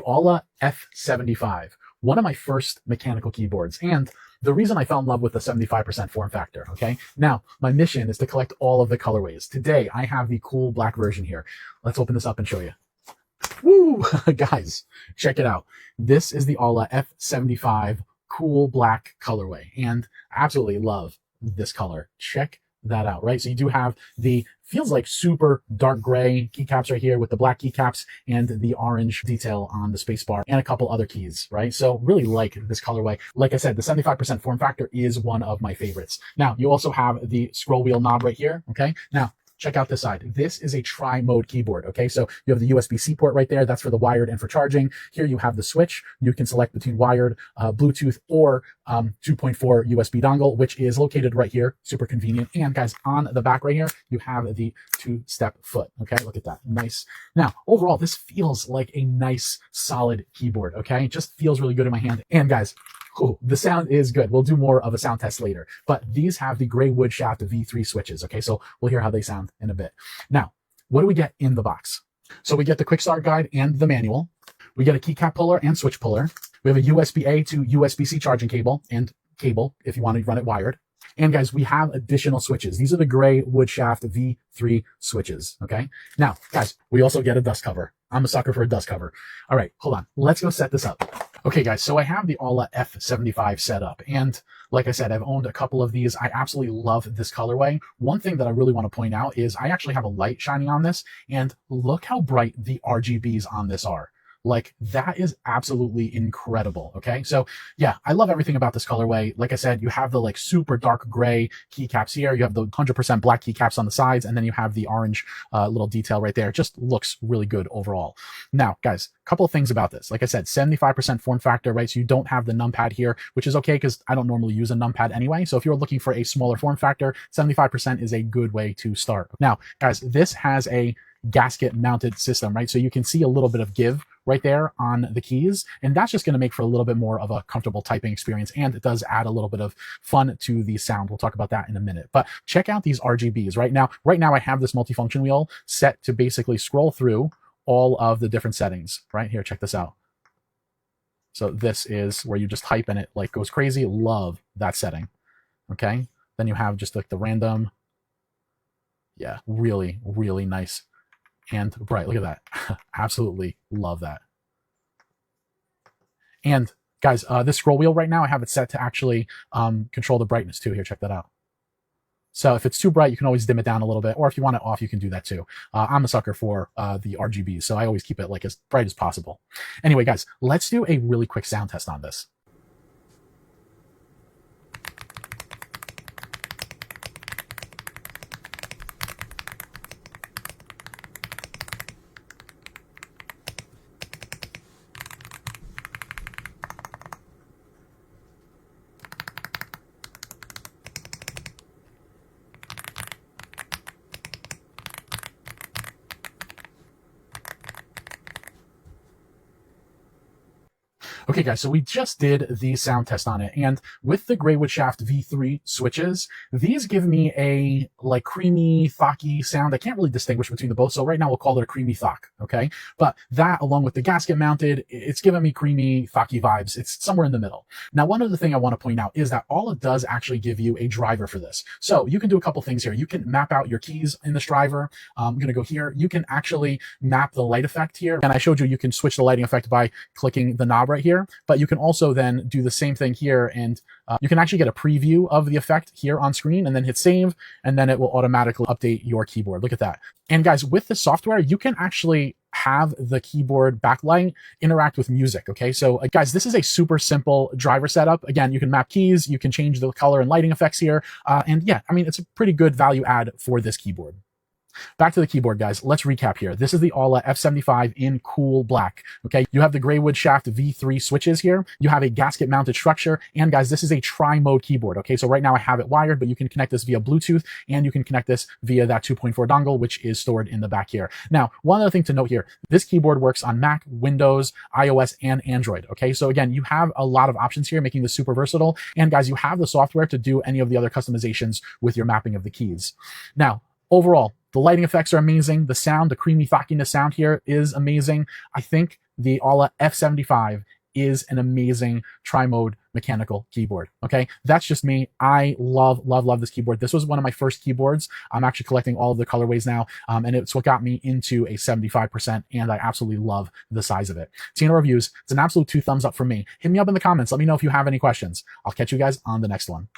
AULA F75, one of my first mechanical keyboards, and the reason I fell in love with the 75% form factor, okay? Now, my mission is to collect all of the colorways. Today, I have the cool black version here. Let's open this up and show you. Woo! Guys, check it out. This is the AULA F75 cool black colorway, and I absolutely love this color. Check that out, right? So you do have the, feels like super dark gray keycaps right here with the black keycaps and the orange detail on the spacebar and a couple other keys, right? So really like this colorway. Like I said, the 75% form factor is one of my favorites. Now, you also have the scroll wheel knob right here, okay? Now, check out this side. This is a tri-mode keyboard, okay? So you have the USB-C port right there. That's for the wired and for charging. Here you have the switch. You can select between wired, Bluetooth, or 2.4 USB dongle, which is located right here. Super convenient. And guys, on the back right here, you have the two-step foot, okay? Look at that. Nice. Now, overall, this feels like a nice, solid keyboard, okay? It just feels really good in my hand. And guys, cool. The sound is good. We'll do more of a sound test later, but these have the gray wood shaft V3 switches. Okay. So we'll hear how they sound in a bit. Now, what do we get in the box? So we get the quick start guide and the manual. We get a keycap puller and switch puller. We have a USB-A to USB-C charging cable and cable if you want to run it wired. And guys, we have additional switches. These are the gray wood shaft V3 switches. Okay. Now, guys, we also get a dust cover. I'm a sucker for a dust cover. All right, hold on. Let's go set this up. Okay, guys, so I have the AULA F75 set up. And like I said, I've owned a couple of these. I absolutely love this colorway. One thing that I really want to point out is I actually have a light shining on this. And look how bright the RGBs on this are. Like, that is absolutely incredible. Okay. So yeah, I love everything about this colorway. Like I said, you have the like super dark gray keycaps here. You have the 100% black keycaps on the sides, and then you have the orange little detail right there. It just looks really good overall. Now, guys, a couple of things about this. Like I said, 75% form factor, right? So you don't have the numpad here, which is okay because I don't normally use a numpad anyway. So if you're looking for a smaller form factor, 75% is a good way to start. Now, guys, this has a gasket mounted system, right? So you can see a little bit of give right there on the keys, and that's just going to make for a little bit more of a comfortable typing experience, and it does add a little bit of fun to the sound. We'll talk about that in a minute, but check out these RGBs. Right now I have this multifunction wheel set to basically scroll through all of the different settings. Right here, check this out. So this is where you just type and it like goes crazy. Love that setting. Okay, then you have just like the random, yeah, really, really nice and bright. Look at that. Absolutely love that. And guys, this scroll wheel right now, I have it set to actually control the brightness too. Here, check that out. So if it's too bright, you can always dim it down a little bit, or if you want it off, you can do that too. I'm a sucker for the RGB, so I always keep it like as bright as possible. Anyway, guys, let's do a really quick sound test on this. Okay, guys, so we just did the sound test on it, and with the Greywood Shaft V3 switches, these give me a like creamy, thocky sound. I can't really distinguish between the both, so right now we'll call it a creamy thock, okay? But that, along with the gasket mounted, it's giving me creamy, thocky vibes. It's somewhere in the middle. Now, one other thing I want to point out is that AULA does actually give you a driver for this. So you can do a couple things here. You can map out your keys in this driver. I'm going to go here. You can actually map the light effect here, and I showed you can switch the lighting effect by clicking the knob right here. But you can also then do the same thing here, and you can actually get a preview of the effect here on screen and then hit save, and then it will automatically update your keyboard. Look at that. And guys, with the software, you can actually have the keyboard backlight interact with music. Okay, so guys, this is a super simple driver setup. Again, you can map keys, you can change the color and lighting effects here. And yeah, I mean, it's a pretty good value add for this keyboard. Back to the keyboard, guys. Let's recap here. This is the AULA F75 in cool black. Okay, you have the Greywood Shaft V3 switches here. You have a gasket mounted structure, and guys, this is a tri-mode keyboard. Okay, so right now I have it wired, but you can connect this via Bluetooth, and you can connect this via that 2.4 dongle, which is stored in the back here. Now, one other thing to note here: this keyboard works on Mac, Windows, iOS, and Android. Okay, so again, you have a lot of options here, making this super versatile. And guys, you have the software to do any of the other customizations with your mapping of the keys. Now, overall, the lighting effects are amazing. The sound, the creamy thockiness sound here is amazing. I think the AULA F75 is an amazing tri-mode mechanical keyboard. Okay, that's just me. I love this keyboard. This was one of my first keyboards. I'm actually collecting all of the colorways now, and it's what got me into a 75%, and I absolutely love the size of it. Tina Reviews, it's an absolute 2 thumbs up for me. Hit me up in the comments. Let me know if you have any questions. I'll catch you guys on the next one.